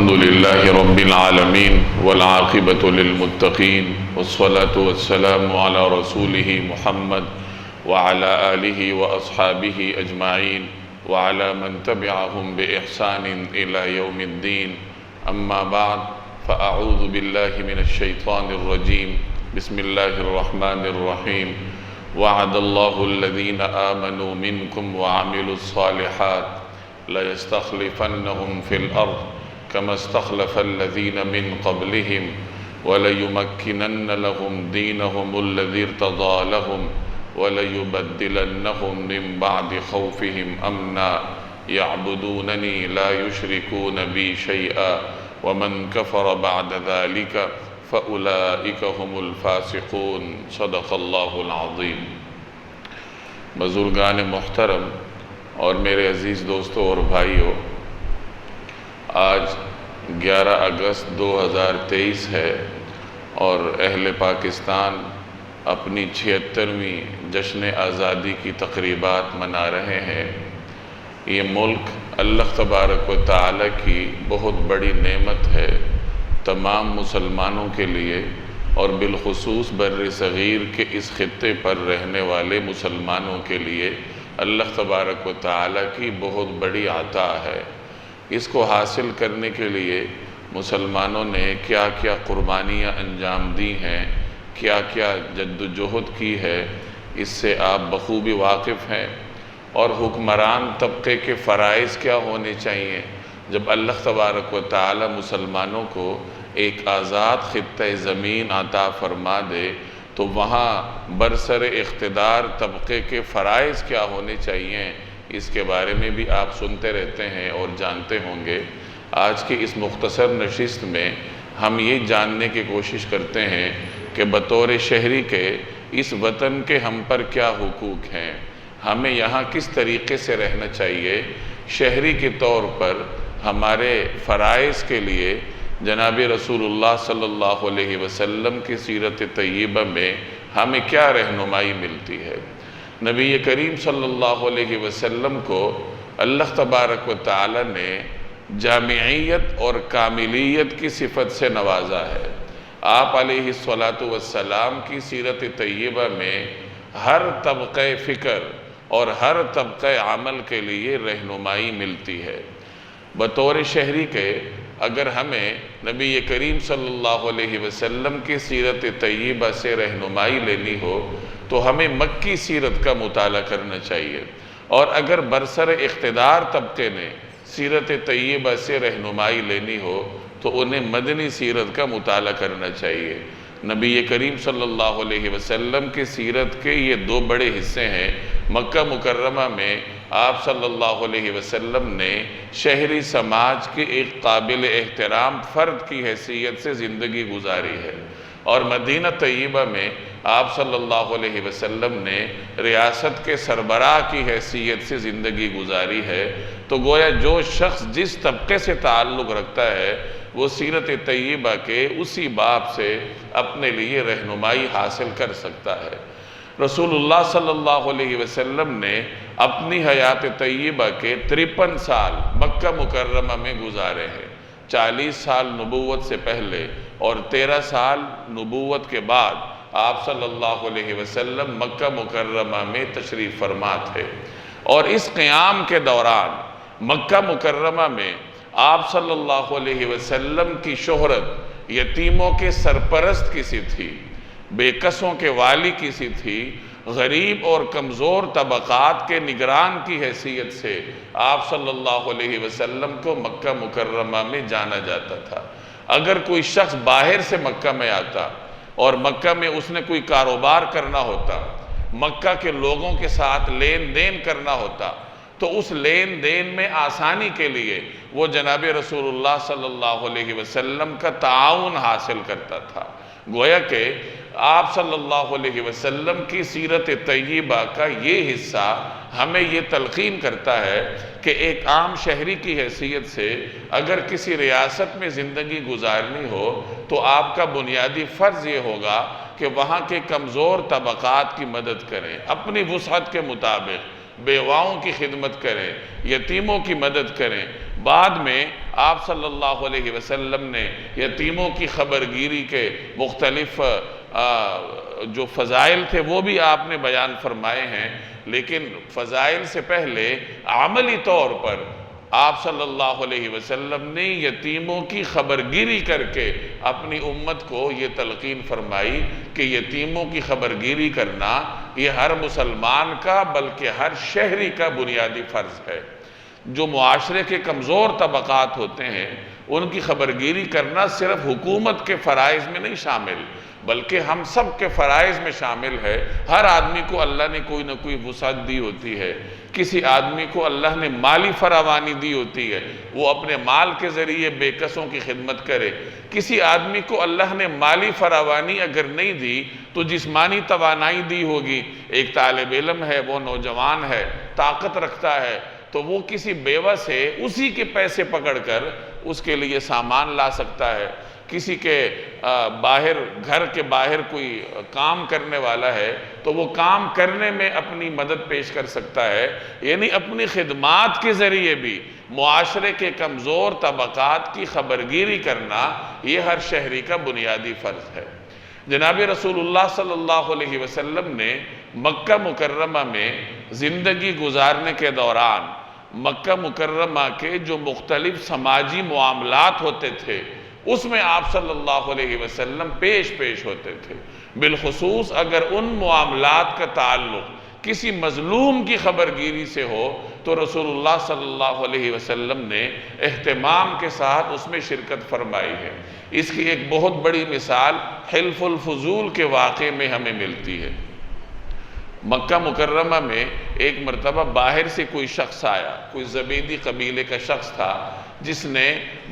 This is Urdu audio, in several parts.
الحمد لله رب العالمين والعاقبة للمتقين والصلاة والسلام على رسوله محمد وعلى آله وأصحابه أجمعين وعلى من تبعهم بإحسان إلى يوم الدين. أما بعد فأعوذ بالله من الشيطان الرجيم. بسم الله الرحمن الرحيم. وعد الله الذين آمنوا منكم وعملوا الصالحات ليستخلفنهم في الأرض كما استخلف الذين من قبلهم وليمكنن لهم دينهم الذي ارتضى لهم وليبدلنهم من بعد خوفهم أمنا يعبدونني لا يشركون بي شيئا ومن كفر بعد ذلك فأولئك هم الفاسقون. صدق اللہ العظیم. بزرگان محترم اور میرے عزیز دوستوں اور بھائیوں، آج 11 اگست 2023 ہے اور اہل پاکستان اپنی 76ویں جشن آزادی کی تقریبات منا رہے ہیں. یہ ملک اللہ تبارک و تعالی کی بہت بڑی نعمت ہے تمام مسلمانوں کے لیے، اور بالخصوص بر صغیر کے اس خطے پر رہنے والے مسلمانوں کے لیے اللہ تبارک و تعالی کی بہت بڑی عطا ہے. اس کو حاصل کرنے کے لیے مسلمانوں نے کیا کیا قربانیاں انجام دی ہیں، کیا کیا جد و جہد کی ہے، اس سے آپ بخوبی واقف ہیں. اور حکمران طبقے کے فرائض کیا ہونے چاہیے جب اللہ تبارک و تعالی مسلمانوں کو ایک آزاد خطہ زمین عطا فرما دے تو وہاں برسر اقتدار طبقے کے فرائض کیا ہونے چاہیے، اس کے بارے میں بھی آپ سنتے رہتے ہیں اور جانتے ہوں گے. آج کی اس مختصر نشست میں ہم یہ جاننے کی کوشش کرتے ہیں کہ بطور شہری کے اس وطن کے ہم پر کیا حقوق ہیں، ہمیں یہاں کس طریقے سے رہنا چاہیے. شہری کے طور پر ہمارے فرائض کے لیے جناب رسول اللہ صلی اللہ علیہ وسلم کی سیرت طیبہ میں ہمیں کیا رہنمائی ملتی ہے. نبی کریم صلی اللہ علیہ وسلم کو اللہ تبارک و تعالی نے جامعیت اور کاملیت کی صفت سے نوازا ہے. آپ علیہ السلام کی سیرت طیبہ میں ہر طبقہ فکر اور ہر طبقہ عمل کے لیے رہنمائی ملتی ہے. بطور شہری کے اگر ہمیں نبی کریم صلی اللہ علیہ وسلم کی سیرت طیبہ سے رہنمائی لینی ہو تو ہمیں مکی سیرت کا مطالعہ کرنا چاہیے، اور اگر برسر اقتدار طبقے نے سیرت طیبہ سے رہنمائی لینی ہو تو انہیں مدنی سیرت کا مطالعہ کرنا چاہیے. نبی کریم صلی اللہ علیہ وسلم کی سیرت کے یہ دو بڑے حصے ہیں. مکہ مکرمہ میں آپ صلی اللہ علیہ وسلم نے شہری سماج کے ایک قابل احترام فرد کی حیثیت سے زندگی گزاری ہے، اور مدینہ طیبہ میں آپ صلی اللہ علیہ وسلم نے ریاست کے سربراہ کی حیثیت سے زندگی گزاری ہے. تو گویا جو شخص جس طبقے سے تعلق رکھتا ہے وہ سیرت طیبہ کے اسی باب سے اپنے لیے رہنمائی حاصل کر سکتا ہے. رسول اللہ صلی اللہ علیہ وسلم نے اپنی حیات طیبہ کے 53 سال مکہ مکرمہ میں گزارے ہیں. 40 سال نبوت سے پہلے اور 13 سال نبوت کے بعد آپ صلی اللہ علیہ وسلم مکہ مکرمہ میں تشریف فرما تھے. اور اس قیام کے دوران مکہ مکرمہ میں آپ صلی اللہ علیہ وسلم کی شہرت یتیموں کے سرپرست کسی تھی، بے کسوں کے والی کسی تھی، غریب اور کمزور طبقات کے نگران کی حیثیت سے آپ صلی اللہ علیہ وسلم کو مکہ مکرمہ میں جانا جاتا تھا. اگر کوئی شخص باہر سے مکہ میں آتا اور مکہ میں اس نے کوئی کاروبار کرنا ہوتا، مکہ کے لوگوں کے ساتھ لین دین کرنا ہوتا، تو اس لین دین میں آسانی کے لیے وہ جناب رسول اللہ صلی اللہ علیہ وسلم کا تعاون حاصل کرتا تھا. گویا کہ آپ صلی اللہ علیہ وسلم کی سیرت طیبہ کا یہ حصہ ہمیں یہ تلقین کرتا ہے کہ ایک عام شہری کی حیثیت سے اگر کسی ریاست میں زندگی گزارنی ہو تو آپ کا بنیادی فرض یہ ہوگا کہ وہاں کے کمزور طبقات کی مدد کریں، اپنی وسعت کے مطابق بیواؤں کی خدمت کریں، یتیموں کی مدد کریں. بعد میں آپ صلی اللہ علیہ وسلم نے یتیموں کی خبرگیری کے مختلف جو فضائل تھے وہ بھی آپ نے بیان فرمائے ہیں، لیکن فضائل سے پہلے عملی طور پر آپ صلی اللہ علیہ وسلم نے یتیموں کی خبرگیری کر کے اپنی امت کو یہ تلقین فرمائی کہ یتیموں کی خبرگیری کرنا یہ ہر مسلمان کا بلکہ ہر شہری کا بنیادی فرض ہے۔ جو معاشرے کے کمزور طبقات ہوتے ہیں ان کی خبرگیری کرنا صرف حکومت کے فرائض میں نہیں شامل بلکہ ہم سب کے فرائض میں شامل ہے۔ ہر آدمی کو اللہ نے کوئی نہ کوئی وسعت دی ہوتی ہے، کسی آدمی کو اللہ نے مالی فراوانی دی ہوتی ہے، وہ اپنے مال کے ذریعے بے کسوں کی خدمت کرے۔ کسی آدمی کو اللہ نے مالی فراوانی اگر نہیں دی تو جسمانی توانائی دی ہوگی۔ ایک طالب علم ہے، وہ نوجوان ہے، طاقت رکھتا ہے، تو وہ کسی بیوہ سے اسی کے پیسے پکڑ کر اس کے لیے سامان لا سکتا ہے۔ کسی کے باہر گھر کے باہر کوئی کام کرنے والا ہے تو وہ کام کرنے میں اپنی مدد پیش کر سکتا ہے، یعنی اپنی خدمات کے ذریعے بھی معاشرے کے کمزور طبقات کی خبرگیری کرنا یہ ہر شہری کا بنیادی فرض ہے۔ جناب رسول اللہ صلی اللہ علیہ وسلم نے مکہ مکرمہ میں زندگی گزارنے کے دوران مکہ مکرمہ کے جو مختلف سماجی معاملات ہوتے تھے اس میں آپ صلی اللہ علیہ وسلم پیش ہوتے تھے۔ بالخصوص اگر ان معاملات کا تعلق کسی مظلوم کی خبرگیری سے ہو تو رسول اللہ صلی اللہ علیہ وسلم نے اہتمام کے ساتھ اس میں شرکت فرمائی ہے۔ اس کی ایک بہت بڑی مثال حلف الفضول کے واقعے میں ہمیں ملتی ہے۔ مکہ مکرمہ میں ایک مرتبہ باہر سے کوئی شخص آیا، کوئی زبیدی قبیلے کا شخص تھا جس نے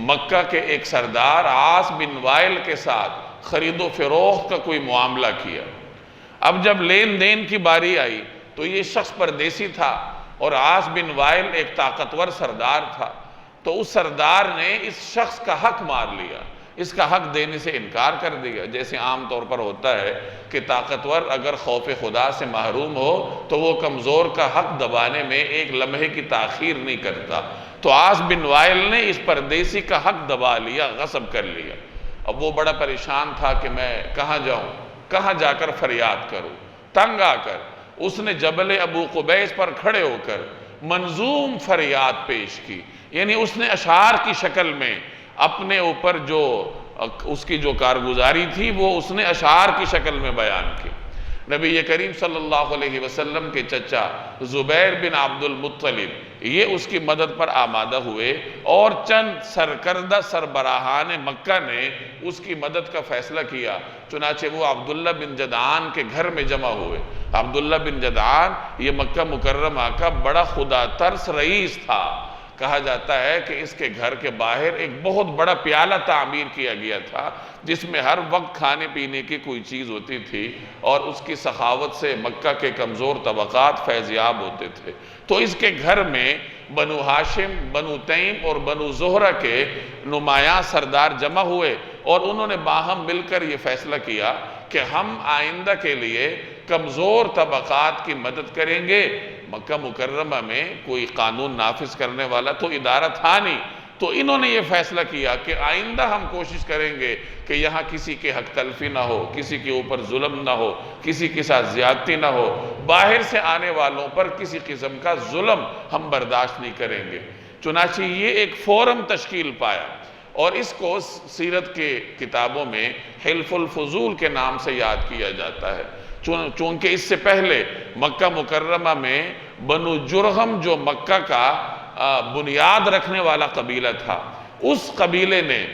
مکہ کے ایک سردار عاص بن وائل کے ساتھ خرید و فروخت کا کوئی معاملہ کیا۔ اب جب لین دین کی باری آئی تو یہ شخص پردیسی تھا اور عاص بن وائل ایک طاقتور سردار تھا، تو اس سردار نے اس شخص کا حق مار لیا، اس کا حق دینے سے انکار کر دیا۔ جیسے عام طور پر ہوتا ہے کہ طاقتور اگر خوف خدا سے محروم ہو تو وہ کمزور کا حق دبانے میں ایک لمحے کی تاخیر نہیں کرتا، تو عاص بن وائل نے اس پردیسی کا حق دبا لیا، غصب کر لیا۔ اب وہ بڑا پریشان تھا کہ میں کہاں جاؤں، کہاں جا کر فریاد کروں۔ تنگ آ کر اس نے جبل ابو قبیس پر کھڑے ہو کر منظوم فریاد پیش کی، یعنی اس نے اشعار کی شکل میں اپنے اوپر جو اس کی جو کارگزاری تھی وہ اس نے اشعار کی شکل میں بیان کی۔ نبی کریم صلی اللہ علیہ وسلم کے چچا زبیر بن عبد المطلب یہ اس کی مدد پر آمادہ ہوئے اور چند سرکردہ سربراہان مکہ نے اس کی مدد کا فیصلہ کیا۔ چنانچہ وہ عبداللہ بن جدعان کے گھر میں جمع ہوئے۔ عبداللہ بن جدعان یہ مکہ مکرمہ کا بڑا خدا ترس رئیس تھا۔ کہا جاتا ہے کہ اس کے گھر کے باہر ایک بہت بڑا پیالہ تعمیر کیا گیا تھا جس میں ہر وقت کھانے پینے کی کوئی چیز ہوتی تھی، اور اس کی سخاوت سے مکہ کے کمزور طبقات فیضیاب ہوتے تھے۔ تو اس کے گھر میں بنو ہاشم، بنو تیم اور بنو زہرہ کے نمایاں سردار جمع ہوئے اور انہوں نے باہم مل کر یہ فیصلہ کیا کہ ہم آئندہ کے لیے کمزور طبقات کی مدد کریں گے۔ مکہ مکرمہ میں کوئی قانون نافذ کرنے والا تو ادارہ تھا نہیں، تو انہوں نے یہ فیصلہ کیا کہ آئندہ ہم کوشش کریں گے کہ یہاں کسی کے حق تلفی نہ ہو، کسی کے اوپر ظلم نہ ہو، کسی کے ساتھ زیادتی نہ ہو، باہر سے آنے والوں پر کسی قسم کا ظلم ہم برداشت نہیں کریں گے۔ چنانچہ یہ ایک فورم تشکیل پایا اور اس کو سیرت کے کتابوں میں حلف الفضول کے نام سے یاد کیا جاتا ہے، چونکہ اس سے پہلے مکہ مکرمہ میں بنو جرہم جو مکہ کا بنیاد رکھنے والا قبیلہ تھا، اس قبیلے نے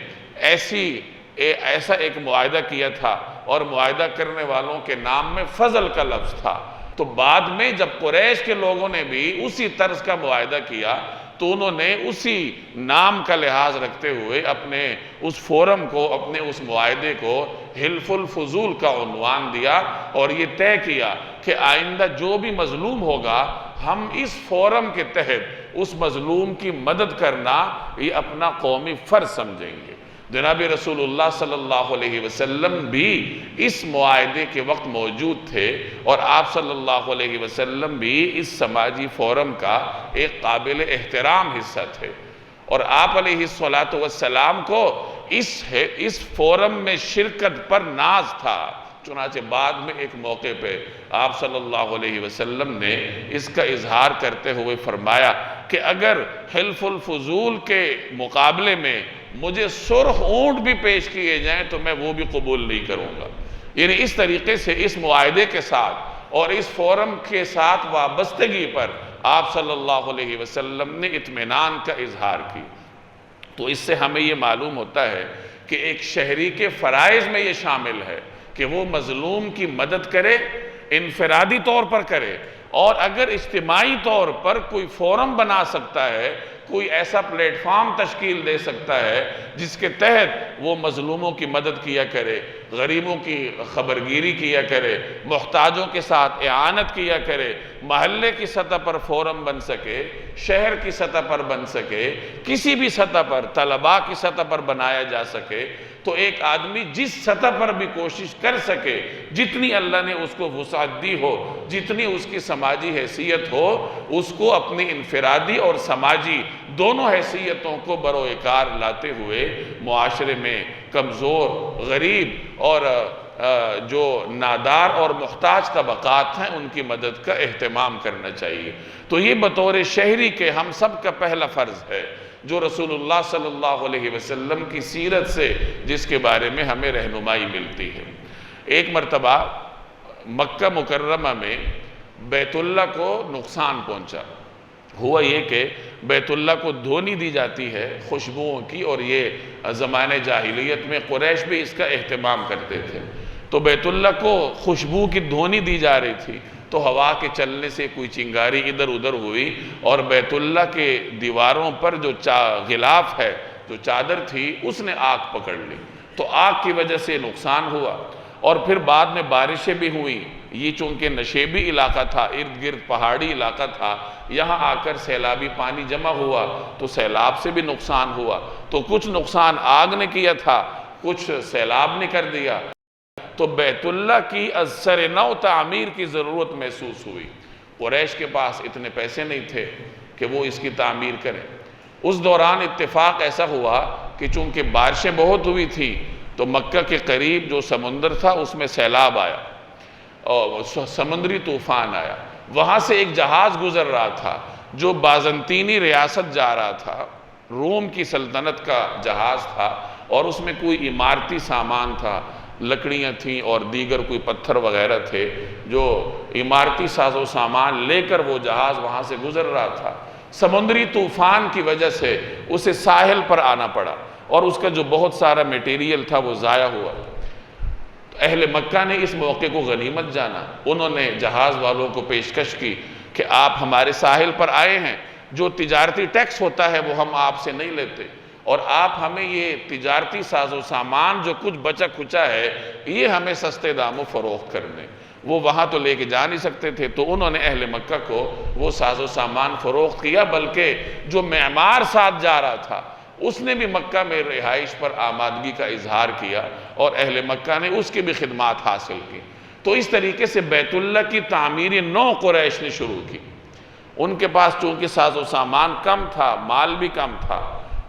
ایسا ایک معاہدہ کیا تھا اور معاہدہ کرنے والوں کے نام میں فضل کا لفظ تھا۔ تو بعد میں جب قریش کے لوگوں نے بھی اسی طرز کا معاہدہ کیا تو انہوں نے اسی نام کا لحاظ رکھتے ہوئے اپنے اس فورم کو، اپنے اس معاہدے کو حلف الفضول کا عنوان دیا اور یہ طے کیا کہ آئندہ جو بھی مظلوم ہوگا ہم اس فورم کے تحت اس مظلوم کی مدد کرنا یہ اپنا قومی فرض سمجھیں گے۔ جناب رسول اللہ صلی اللہ علیہ وسلم بھی اس معاہدے کے وقت موجود تھے اور آپ صلی اللہ علیہ وسلم بھی اس سماجی فورم کا ایک قابل احترام حصہ تھے، اور آپ علیہ السلام کو اس فورم میں شرکت پر ناز تھا۔ چنانچہ بعد میں ایک موقع پہ آپ صلی اللہ علیہ وسلم نے اس کا اظہار کرتے ہوئے فرمایا کہ اگر حلف الفضول کے مقابلے میں مجھے سرخ اونٹ بھی پیش کیے جائیں تو میں وہ بھی قبول نہیں کروں گا۔ یعنی اس طریقے سے اس معاہدے کے ساتھ اور اس فورم کے ساتھ وابستگی پر آپ صلی اللہ علیہ وسلم نے اطمینان کا اظہار کی۔ تو اس سے ہمیں یہ معلوم ہوتا ہے کہ ایک شہری کے فرائض میں یہ شامل ہے کہ وہ مظلوم کی مدد کرے، انفرادی طور پر کرے، اور اگر اجتماعی طور پر کوئی فورم بنا سکتا ہے، کوئی ایسا پلیٹ فارم تشکیل دے سکتا ہے جس کے تحت وہ مظلوموں کی مدد کیا کرے، غریبوں کی خبرگیری کیا کرے، محتاجوں کے ساتھ اعانت کیا کرے، محلے کی سطح پر فورم بن سکے، شہر کی سطح پر بن سکے، کسی بھی سطح پر، طلباء کی سطح پر بنایا جا سکے، تو ایک آدمی جس سطح پر بھی کوشش کر سکے، جتنی اللہ نے اس کو وسعت دی ہو، جتنی اس کی سماجی حیثیت ہو، اس کو اپنی انفرادی اور سماجی دونوں حیثیتوں کو بروئے کار لاتے ہوئے معاشرے میں کمزور، غریب اور جو نادار اور محتاج طبقات ہیں ان کی مدد کا اہتمام کرنا چاہیے۔ تو یہ بطور شہری کے ہم سب کا پہلا فرض ہے جو رسول اللہ صلی اللہ علیہ وسلم کی سیرت سے جس کے بارے میں ہمیں رہنمائی ملتی ہے۔ ایک مرتبہ مکہ مکرمہ میں بیت اللہ کو نقصان پہنچا۔ ہوا یہ کہ بیت اللہ کو دھونی دی جاتی ہے خوشبوؤں کی، اور یہ زمانے جاہلیت میں قریش بھی اس کا اہتمام کرتے تھے۔ تو بیت اللہ کو خوشبو کی دھونی دی جا رہی تھی، تو ہوا کے چلنے سے کوئی چنگاری ادھر ادھر ہوئی اور بیت اللہ کے دیواروں پر جو غلاف ہے، جو چادر تھی، اس نے آگ پکڑ لی۔ تو آگ کی وجہ سے نقصان ہوا، اور پھر بعد میں بارشیں بھی ہوئیں۔ یہ چونکہ نشیبی علاقہ تھا، ارد گرد پہاڑی علاقہ تھا، یہاں آ کر سیلابی پانی جمع ہوا تو سیلاب سے بھی نقصان ہوا۔ تو کچھ نقصان آگ نے کیا تھا، کچھ سیلاب نے کر دیا۔ تو بیت اللہ کی از سر نو تعمیر کی ضرورت محسوس ہوئی۔ قریش کے پاس اتنے پیسے نہیں تھے کہ وہ اس کی تعمیر کریں۔ اس دوران اتفاق ایسا ہوا کہ چونکہ بارشیں بہت ہوئی تھی تو مکہ کے قریب جو سمندر تھا اس میں سیلاب آیا اور سمندری طوفان آیا۔ وہاں سے ایک جہاز گزر رہا تھا جو بازنطینی ریاست جا رہا تھا، روم کی سلطنت کا جہاز تھا، اور اس میں کوئی عمارتی سامان تھا، لکڑیاں تھیں اور دیگر کوئی پتھر وغیرہ تھے، جو عمارتی ساز و سامان لے کر وہ جہاز وہاں سے گزر رہا تھا۔ سمندری طوفان کی وجہ سے اسے ساحل پر آنا پڑا اور اس کا جو بہت سارا میٹیریل تھا وہ ضائع ہوا۔ اہل مکہ نے اس موقع کو غنیمت جانا، انہوں نے جہاز والوں کو پیشکش کی کہ آپ ہمارے ساحل پر آئے ہیں، جو تجارتی ٹیکس ہوتا ہے وہ ہم آپ سے نہیں لیتے، اور آپ ہمیں یہ تجارتی ساز و سامان جو کچھ بچا کھچا ہے یہ ہمیں سستے داموں فروخت کر دیں۔ وہ وہاں تو لے کے جا نہیں سکتے تھے، تو انہوں نے اہل مکہ کو وہ ساز و سامان فروخت کیا، بلکہ جو معمار ساتھ جا رہا تھا اس نے بھی مکہ میں رہائش پر آمادگی کا اظہار کیا اور اہل مکہ نے اس کی بھی خدمات حاصل کی۔ تو اس طریقے سے بیت اللہ کی تعمیر نو قریش نے شروع کی۔ ان کے پاس چونکہ ساز و سامان کم تھا، مال بھی کم تھا،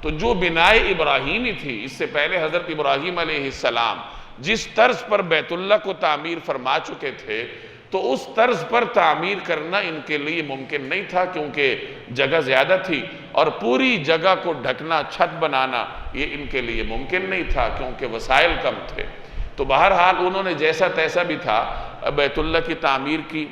تو جو بنائے ابراہیمی تھی، اس سے پہلے حضرت ابراہیم علیہ السلام جس طرز پر بیت اللہ کو تعمیر فرما چکے تھے، تو اس طرز پر تعمیر کرنا ان کے لیے ممکن نہیں تھا، کیونکہ جگہ زیادہ تھی، اور پوری جگہ کو ڈھکنا، چھت بنانا یہ ان کے لیے ممکن نہیں تھا کیونکہ وسائل کم تھے۔ تو بہرحال انہوں نے جیسا تیسا بھی تھا بیت اللہ کی تعمیر کی،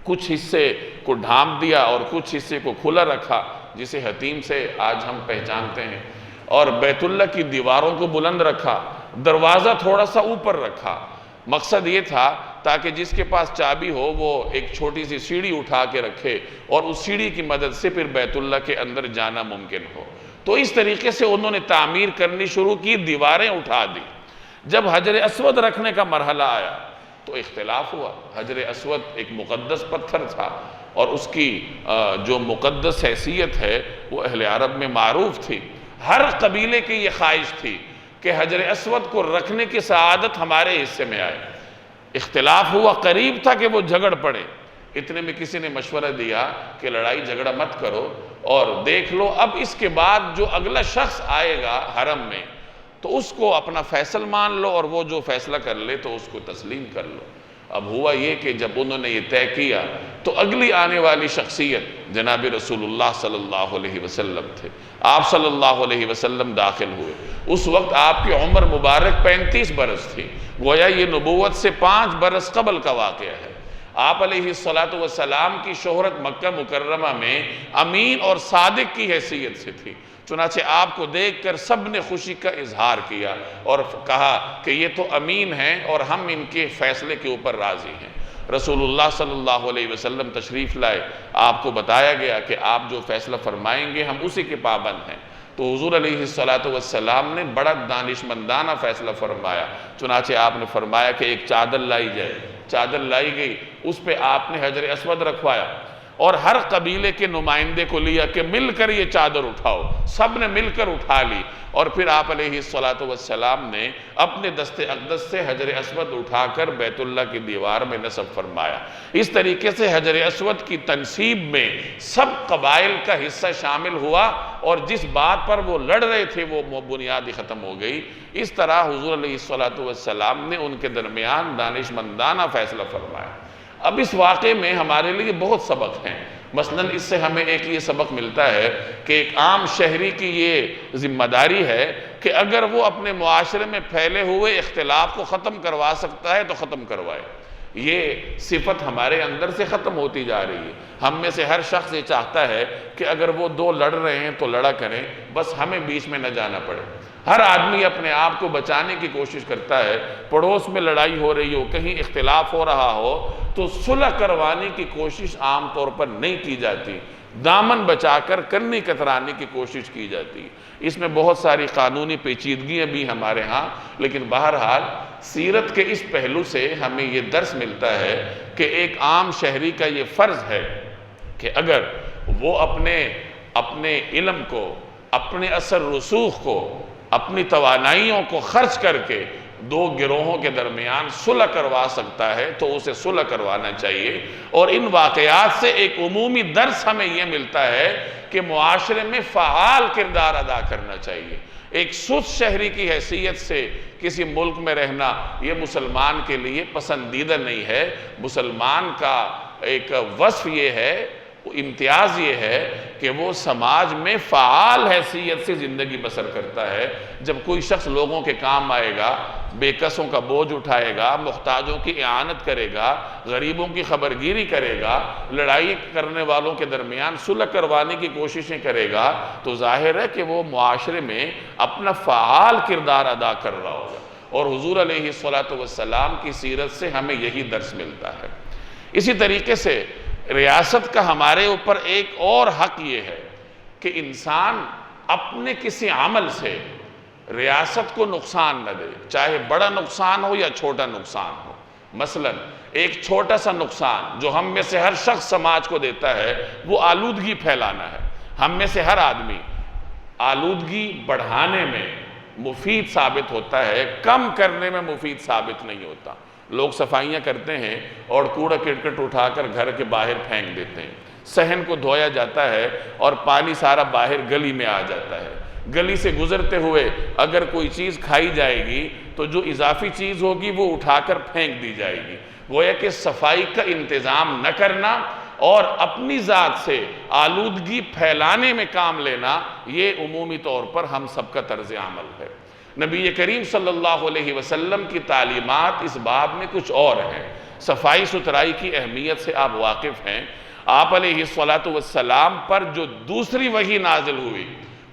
کچھ حصے کو ڈھانپ دیا اور کچھ حصے کو کھلا رکھا، جسے حتیم سے آج ہم پہچانتے ہیں، اور بیت اللہ کی دیواروں کو بلند رکھا، دروازہ تھوڑا سا اوپر رکھا۔ مقصد یہ تھا تاکہ جس کے پاس چابی ہو وہ ایک چھوٹی سی سیڑھی اٹھا کے رکھے اور اس سیڑھی کی مدد سے پھر بیت اللہ کے اندر جانا ممکن ہو۔ تو اس طریقے سے انہوں نے تعمیر کرنی شروع کی، دیواریں اٹھا دی۔ جب حجر اسود رکھنے کا مرحلہ آیا تو اختلاف ہوا۔ حجر اسود ایک مقدس پتھر تھا اور اس کی جو مقدس حیثیت ہے وہ اہل عرب میں معروف تھی۔ ہر قبیلے کی یہ خواہش تھی کہ حجر اسود کو رکھنے کی سعادت ہمارے حصے میں آئے۔ اختلاف ہوا، قریب تھا کہ وہ جھگڑ پڑے۔ اتنے میں کسی نے مشورہ دیا کہ لڑائی جھگڑا مت کرو اور دیکھ لو اب اس کے بعد جو اگلا شخص آئے گا حرم میں تو اس کو اپنا فیصل مان لو اور وہ جو فیصلہ کر لے تو اس کو تسلیم کر لو۔ اب ہوا یہ کہ جب انہوں نے یہ طے کیا تو اگلی آنے والی شخصیت جناب رسول اللہ صلی اللہ علیہ وسلم تھے۔ آپ صلی اللہ علیہ وسلم داخل ہوئے، اس وقت آپ کی عمر مبارک 35 برس تھی، گویا یہ نبوت سے 5 برس قبل کا واقعہ ہے۔ آپ علیہ السلام کی شہرت مکہ مکرمہ میں امین اور صادق کی حیثیت سے تھی، چنانچہ آپ کو دیکھ کر سب نے خوشی کا اظہار کیا اور کہا کہ یہ تو امین ہیں اور ہم ان کے فیصلے کے اوپر راضی ہیں۔ رسول اللہ صلی اللہ علیہ وسلم تشریف لائے، آپ کو بتایا گیا کہ آپ جو فیصلہ فرمائیں گے ہم اسی کے پابند ہیں۔ تو حضور علیہ السلام نے بڑا دانشمندانہ فیصلہ فرمایا، چنانچہ آپ نے فرمایا کہ ایک چادر لائی جائے، چادر لائی گئی، اس پہ آپ نے حجر اسود رکھوایا اور ہر قبیلے کے نمائندے کو لیا کہ مل کر یہ چادر اٹھاؤ، سب نے مل کر اٹھا لی اور پھر آپ علیہ السلام نے اپنے دست اقدس سے حجر اسود اٹھا کر بیت اللہ کی دیوار میں نصب فرمایا۔ اس طریقے سے حجر اسود کی تنصیب میں سب قبائل کا حصہ شامل ہوا اور جس بات پر وہ لڑ رہے تھے وہ بنیاد ختم ہو گئی۔ اس طرح حضور علیہ السلام نے ان کے درمیان دانشمندانہ فیصلہ فرمایا۔ اب اس واقعے میں ہمارے لیے بہت سبق ہیں، مثلا اس سے ہمیں ایک یہ سبق ملتا ہے کہ ایک عام شہری کی یہ ذمہ داری ہے کہ اگر وہ اپنے معاشرے میں پھیلے ہوئے اختلاف کو ختم کروا سکتا ہے تو ختم کروائے۔ یہ صفت ہمارے اندر سے ختم ہوتی جا رہی ہے۔ ہم میں سے ہر شخص یہ چاہتا ہے کہ اگر وہ دو لڑ رہے ہیں تو لڑا کریں، بس ہمیں بیچ میں نہ جانا پڑے۔ ہر آدمی اپنے آپ کو بچانے کی کوشش کرتا ہے، پڑوس میں لڑائی ہو رہی ہو، کہیں اختلاف ہو رہا ہو تو صلح کروانے کی کوشش عام طور پر نہیں کی جاتی، دامن بچا کر کنی کترانے کی کوشش کی جاتی ہے۔ اس میں بہت ساری قانونی پیچیدگیاں بھی ہمارے ہاں، لیکن بہرحال سیرت کے اس پہلو سے ہمیں یہ درس ملتا ہے کہ ایک عام شہری کا یہ فرض ہے کہ اگر وہ اپنے علم کو، اپنے اثر رسوخ کو، اپنی توانائیوں کو خرچ کر کے دو گروہوں کے درمیان صلح کروا سکتا ہے تو اسے صلح کروانا چاہیے۔ اور ان واقعات سے ایک عمومی درس ہمیں یہ ملتا ہے کہ معاشرے میں فعال کردار ادا کرنا چاہیے۔ ایک سست شہری کی حیثیت سے کسی ملک میں رہنا یہ مسلمان کے لیے پسندیدہ نہیں ہے۔ مسلمان کا ایک وصف یہ ہے، امتیاز یہ ہے کہ وہ سماج میں فعال حیثیت سے زندگی بسر کرتا ہے۔ جب کوئی شخص لوگوں کے کام آئے گا، بے کسوں کا بوجھ اٹھائے گا، محتاجوں کی اعانت کرے گا، غریبوں کی خبرگیری کرے گا، لڑائی کرنے والوں کے درمیان صلح کروانے کی کوششیں کرے گا، تو ظاہر ہے کہ وہ معاشرے میں اپنا فعال کردار ادا کر رہا ہوگا۔ اور حضور علیہ السلام کی سیرت سے ہمیں یہی درس ملتا ہے۔ اسی طریقے سے ریاست کا ہمارے اوپر ایک اور حق یہ ہے کہ انسان اپنے کسی عمل سے ریاست کو نقصان نہ دے، چاہے بڑا نقصان ہو یا چھوٹا نقصان ہو۔ مثلا ایک چھوٹا سا نقصان جو ہم میں سے ہر شخص سماج کو دیتا ہے وہ آلودگی پھیلانا ہے۔ ہم میں سے ہر آدمی آلودگی بڑھانے میں مفید ثابت ہوتا ہے، کم کرنے میں مفید ثابت نہیں ہوتا۔ لوگ صفائیاں کرتے ہیں اور کوڑا کرکٹ اٹھا کر گھر کے باہر پھینک دیتے ہیں، صحن کو دھویا جاتا ہے اور پانی سارا باہر گلی میں آ جاتا ہے۔ گلی سے گزرتے ہوئے اگر کوئی چیز کھائی جائے گی تو جو اضافی چیز ہوگی وہ اٹھا کر پھینک دی جائے گی۔ گویا کہ صفائی کا انتظام نہ کرنا اور اپنی ذات سے آلودگی پھیلانے میں کام لینا، یہ عمومی طور پر ہم سب کا طرز عمل ہے۔ نبی کریم صلی اللہ علیہ وسلم کی تعلیمات اس باب میں کچھ اور ہیں۔ صفائی ستھرائی کی اہمیت سے آپ واقف ہیں۔ آپ علیہ السلام پر جو دوسری وحی نازل ہوئی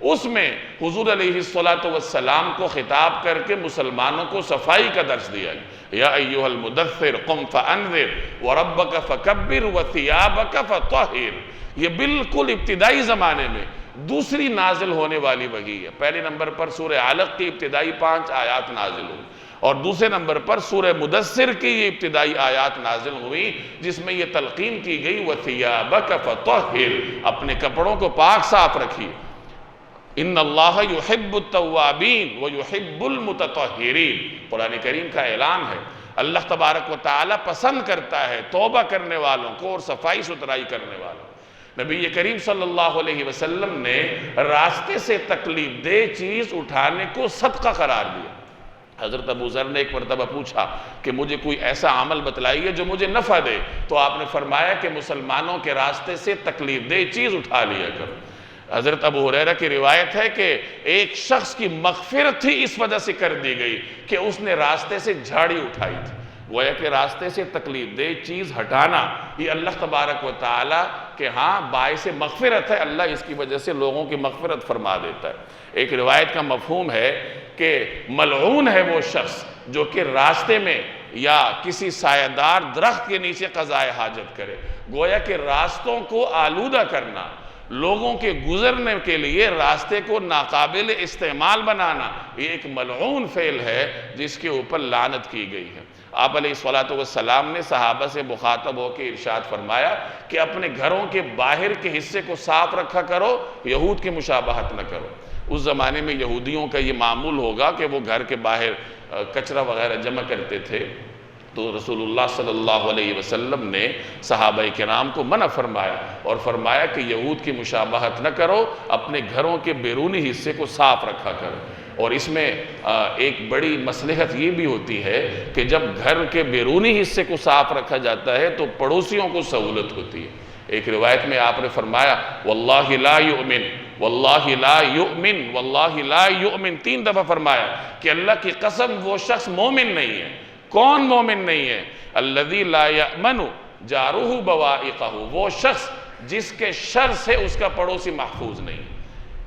اس میں حضور علیہ السلام کو خطاب کر کے مسلمانوں کو صفائی کا درس دیا گیا۔ یا ایھا المدثر قم فانذر وربک فکبر وثیابک فطہر۔ یہ بالکل ابتدائی زمانے میں دوسری نازل ہونے والی وحی ہے۔ پہلے نمبر پر سورہ علق کی ابتدائی 5 آیات نازل ہوئی اور دوسرے نمبر پر سورہ مدثر کی یہ ابتدائی آیات نازل ہوئی جس میں یہ تلقین کی گئی وثیابک فطہر، اپنے کپڑوں کو پاک صاف رکھیے۔ ان اللہ یحب التوابین ویحب المتطہرین، قرآن کریم کا اعلان ہے۔ اللہ تبارک و تعالیٰ پسند کرتا ہے توبہ کرنے والوں کو اور صفائی ستھرائی کرنے والوں کو۔ نبی کریم صلی اللہ علیہ وسلم نے راستے سے تکلیف دہ چیز اٹھانے کو صدقہ قرار دیا۔ حضرت ابو ذر نے ایک مرتبہ پوچھا کہ مجھے کوئی ایسا عمل بتلائیے جو مجھے نفع دے، تو آپ نے فرمایا کہ مسلمانوں کے راستے سے تکلیف دہ چیز اٹھا لیا کرو۔ حضرت ابو ہریرہ کی روایت ہے کہ ایک شخص کی مغفرت ہی اس وجہ سے کر دی گئی کہ اس نے راستے سے جھاڑی اٹھائی تھی۔ گویا کہ راستے سے تکلیف دہ چیز ہٹانا یہ اللہ تبارک و تعالیٰ کہ ہاں باعث مغفرت ہے، اللہ اس کی وجہ سے لوگوں کی مغفرت فرما دیتا ہے۔ ایک روایت کا مفہوم ہے کہ ملعون ہے وہ شخص جو کہ راستے میں یا کسی سایہ دار درخت کے نیچے قضائے حاجت کرے۔ گویا کہ راستوں کو آلودہ کرنا، لوگوں کے گزرنے کے لیے راستے کو ناقابل استعمال بنانا، یہ ایک ملعون فعل ہے جس کے اوپر لعنت کی گئی ہے۔ آپ علیہ السلام نے صحابہ سے مخاطب ہو کے ارشاد فرمایا کہ اپنے گھروں کے باہر کے حصے کو صاف رکھا کرو، یہود کی مشابہت نہ کرو۔ اس زمانے میں یہودیوں کا یہ معمول ہوگا کہ وہ گھر کے باہر کچرا وغیرہ جمع کرتے تھے، تو رسول اللہ صلی اللہ علیہ وسلم نے صحابہ کرام کو منع فرمایا اور فرمایا کہ یہود کی مشابہت نہ کرو، اپنے گھروں کے بیرونی حصے کو صاف رکھا کرو۔ اور اس میں ایک بڑی مصلحت یہ بھی ہوتی ہے کہ جب گھر کے بیرونی حصے کو صاف رکھا جاتا ہے تو پڑوسیوں کو سہولت ہوتی ہے۔ ایک روایت میں آپ نے فرمایا واللہ لا یؤمن، واللہ لا یؤمن، واللہ لا یؤمن، 3 دفعہ فرمایا کہ اللہ کی قسم وہ شخص مومن نہیں ہے۔ کون مومن نہیں ہے؟ الذی لا یأمن جارہ بوائقہ، وہ شخص جس کے شر سے اس کا پڑوسی محفوظ نہیں ہے۔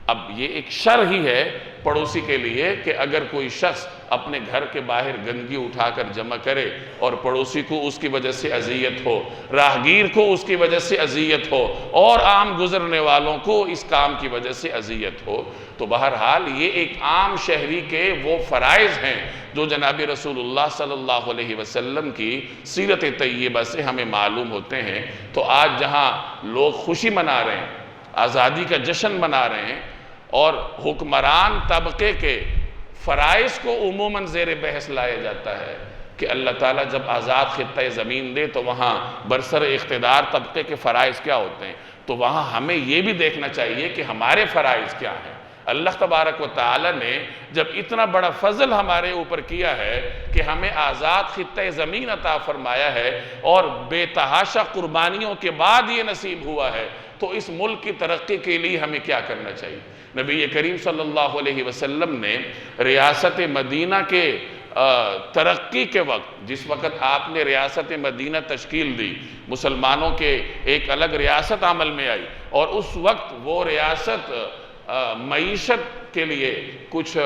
اب یہ ایک شر ہی ہے پڑوسی کے لیے کہ اگر کوئی شخص اپنے گھر کے باہر گندگی اٹھا کر جمع کرے اور پڑوسی کو اس کی وجہ سے اذیت ہو، راہگیر کو اس کی وجہ سے اذیت ہو اور عام گزرنے والوں کو اس کام کی وجہ سے اذیت ہو، تو بہرحال یہ ایک عام شہری کے وہ فرائض ہیں جو جناب رسول اللہ صلی اللہ علیہ وسلم کی سیرت طیبہ سے ہمیں معلوم ہوتے ہیں۔ تو آج جہاں لوگ خوشی منا رہے ہیں، آزادی کا جشن منا رہے ہیں اور حکمران طبقے کے فرائض کو عموماً زیر بحث لایا جاتا ہے کہ اللہ تعالیٰ جب آزاد خطہ زمین دے تو وہاں برسر اقتدار طبقے کے فرائض کیا ہوتے ہیں، تو وہاں ہمیں یہ بھی دیکھنا چاہیے کہ ہمارے فرائض کیا ہیں۔ اللہ تبارک و تعالیٰ نے جب اتنا بڑا فضل ہمارے اوپر کیا ہے کہ ہمیں آزاد خطہ زمین عطا فرمایا ہے اور بے تحاشا قربانیوں کے بعد یہ نصیب ہوا ہے، تو اس ملک کی ترقی کے لیے ہمیں کیا کرنا چاہیے؟ نبی کریم صلی اللہ علیہ وسلم نے ریاست مدینہ کے ترقی کے وقت، جس وقت آپ نے ریاست مدینہ تشکیل دی، مسلمانوں کے ایک الگ ریاست عمل میں آئی اور اس وقت وہ ریاست معیشت کے لیے کچھ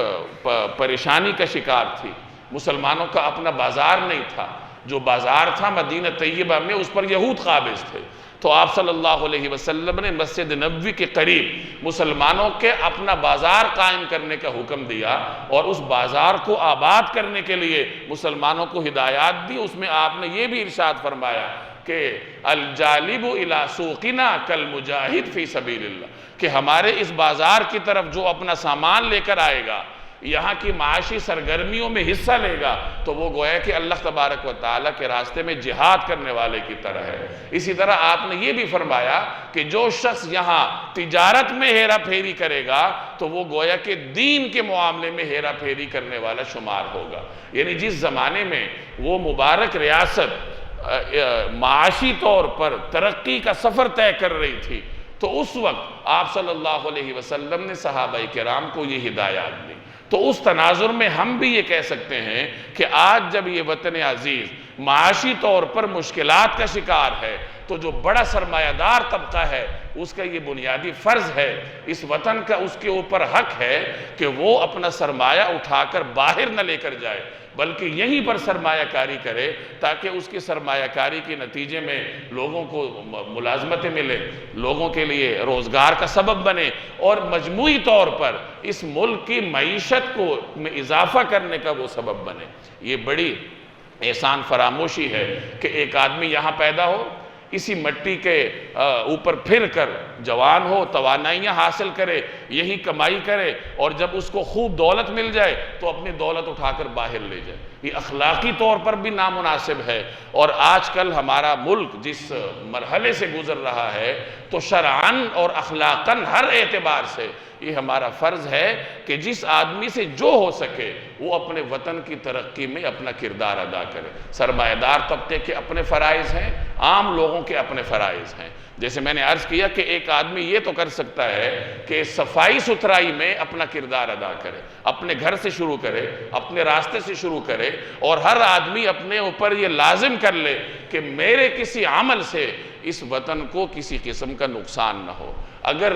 پریشانی کا شکار تھی، مسلمانوں کا اپنا بازار نہیں تھا، جو بازار تھا مدینہ طیبہ میں اس پر یہود قابض تھے، تو آپ صلی اللہ علیہ وسلم نے مسجد نبوی کے قریب مسلمانوں کے اپنا بازار قائم کرنے کا حکم دیا اور اس بازار کو آباد کرنے کے لیے مسلمانوں کو ہدایات دی۔ اس میں آپ نے یہ بھی ارشاد فرمایا کہ الجالب الی سوقنا کالمجاہد فی سبیل اللہ، کہ ہمارے اس بازار کی طرف جو اپنا سامان لے کر آئے گا، یہاں کی معاشی سرگرمیوں میں حصہ لے گا، تو وہ گویا کہ اللہ تبارک و تعالیٰ کے راستے میں جہاد کرنے والے کی طرح ہے۔ اسی طرح آپ نے یہ بھی فرمایا کہ جو شخص یہاں تجارت میں ہیرا پھیری کرے گا تو وہ گویا کہ دین کے معاملے میں ہیرا پھیری کرنے والا شمار ہوگا۔ یعنی جس زمانے میں وہ مبارک ریاست معاشی طور پر ترقی کا سفر طے کر رہی تھی، تو اس وقت آپ صلی اللہ علیہ وسلم نے صحابہ کرام کو یہ ہدایات دی۔ تو اس تناظر میں ہم بھی یہ کہہ سکتے ہیں کہ آج جب یہ وطن عزیز معاشی طور پر مشکلات کا شکار ہے تو جو بڑا سرمایہ دار طبقہ ہے اس کا یہ بنیادی فرض ہے، اس وطن کا اس کے اوپر حق ہے کہ وہ اپنا سرمایہ اٹھا کر باہر نہ لے کر جائے بلکہ یہیں پر سرمایہ کاری کرے تاکہ اس کی سرمایہ کاری کے نتیجے میں لوگوں کو ملازمتیں ملے، لوگوں کے لیے روزگار کا سبب بنے اور مجموعی طور پر اس ملک کی معیشت کو میں اضافہ کرنے کا وہ سبب بنے۔ یہ بڑی احسان فراموشی ہے کہ ایک آدمی یہاں پیدا ہو، اسی مٹی کے اوپر پھر کر جوان ہو توانائیاں حاصل کرے، یہی کمائی کرے، اور جب اس کو خوب دولت مل جائے تو اپنی دولت اٹھا کر باہر لے جائے۔ یہ اخلاقی طور پر بھی نامناسب ہے، اور آج کل ہمارا ملک جس مرحلے سے گزر رہا ہے تو شرعاً اور اخلاقاً ہر اعتبار سے یہ ہمارا فرض ہے کہ جس آدمی سے جو ہو سکے وہ اپنے وطن کی ترقی میں اپنا کردار ادا کرے۔ سرمایہ دار طبقے کے اپنے فرائض ہیں، عام لوگوں کے اپنے فرائض ہیں۔ جیسے میں نے عرض کیا کہ ایک آدمی یہ تو کر سکتا ہے کہ صفائی ستھرائی میں اپنا کردار ادا کرے، اپنے گھر سے شروع کرے، اپنے راستے سے شروع کرے، اور ہر آدمی اپنے اوپر یہ لازم کر لے کہ میرے کسی عمل سے اس وطن کو کسی قسم کا نقصان نہ ہو۔ اگر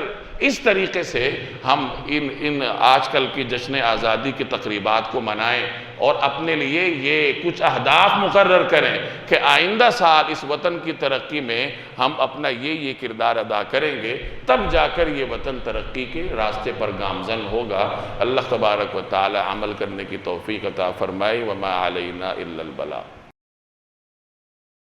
اس طریقے سے ہم ان آج کل کی جشن آزادی کی تقریبات کو منائیں اور اپنے لیے یہ کچھ اہداف مقرر کریں کہ آئندہ سال اس وطن کی ترقی میں ہم اپنا یہ کردار ادا کریں گے، تب جا کر یہ وطن ترقی کے راستے پر گامزن ہوگا۔ اللہ تبارک و تعالی عمل کرنے کی توفیق عطا فرمائے۔ وما علینا الا البلاغ۔